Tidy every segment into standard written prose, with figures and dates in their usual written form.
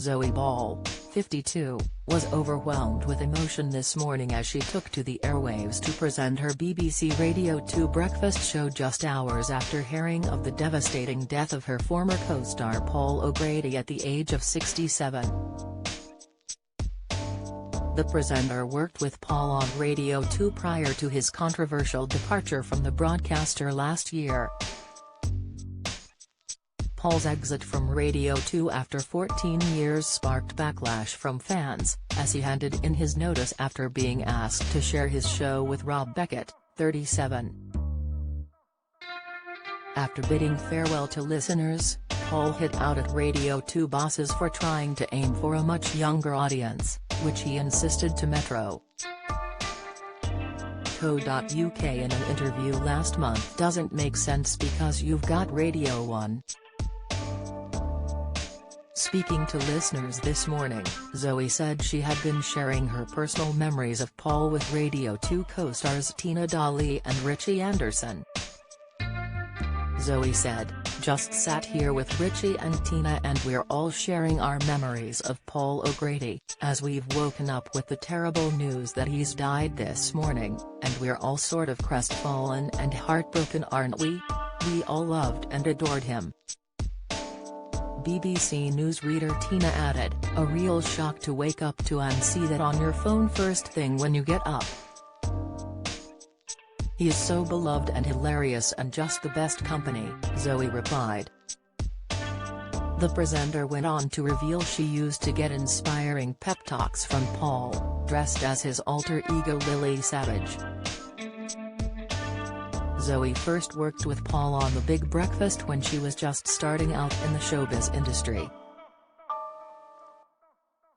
Zoe Ball, 52, was overwhelmed with emotion this morning as she took to the airwaves to present her BBC Radio 2 breakfast show just hours after hearing of the devastating death of her former co-star Paul O'Grady at the age of 67. The presenter worked with Paul on Radio 2 prior to his controversial departure from the broadcaster last year. Paul's exit from Radio 2 after 14 years sparked backlash from fans, as he handed in his notice after being asked to share his show with Rob Beckett, 37. After bidding farewell to listeners, Paul hit out at Radio 2 bosses for trying to aim for a much younger audience, which he insisted to Metro. Co.uk in an interview last month doesn't make sense because you've got Radio 1. Speaking to listeners this morning, Zoe said she had been sharing her personal memories of Paul with Radio 2 co-stars Tina Dawley and Richie Anderson. Zoe said, "Just sat here with Richie and Tina and we're all sharing our memories of Paul O'Grady, as we've woken up with the terrible news that he's died this morning, and we're all sort of crestfallen and heartbroken, aren't we? We all loved and adored him." BBC News reader Tina added, "A real shock to wake up to and see that on your phone first thing when you get up. He is so beloved and hilarious and just the best company," Zoe replied. The presenter went on to reveal she used to get inspiring pep talks from Paul, dressed as his alter ego Lily Savage. Zoe first worked with Paul on The Big Breakfast when she was just starting out in the showbiz industry.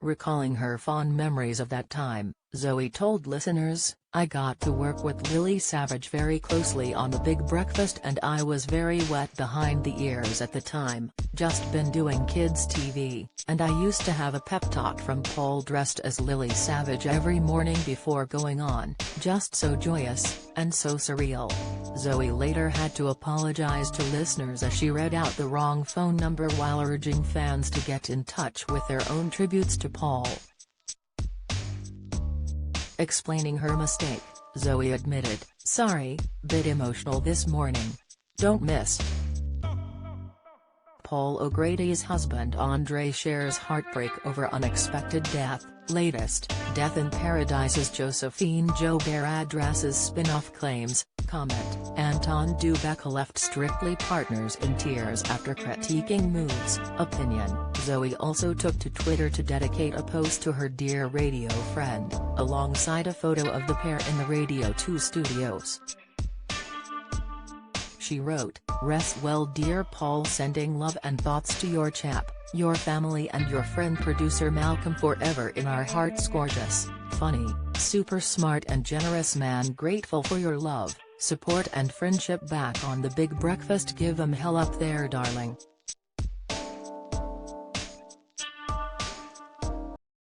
Recalling her fond memories of that time, Zoe told listeners, "I got to work with Lily Savage very closely on The Big Breakfast and I was very wet behind the ears at the time, just been doing kids TV, and I used to have a pep talk from Paul dressed as Lily Savage every morning before going on, just so joyous, and so surreal." Zoe later had to apologize to listeners as she read out the wrong phone number while urging fans to get in touch with their own tributes to Paul. Explaining her mistake, Zoe admitted, "Sorry, bit emotional this morning. Don't miss." Paul O'Grady's husband Andre shares heartbreak over unexpected death. Latest, Death in Paradise's Josephine Joubert addresses spin-off claims. Comment, Anton Dubecka left Strictly Partners in tears after critiquing moves. Opinion, Zoe also took to Twitter to dedicate a post to her dear radio friend, alongside a photo of the pair in the Radio 2 studios. She wrote, "Rest well dear Paul, sending love and thoughts to your chap, your family and your friend producer Malcolm, forever in our hearts, gorgeous, funny, super smart and generous man, grateful for your love, support and friendship back on The Big Breakfast, give 'em hell up there darling."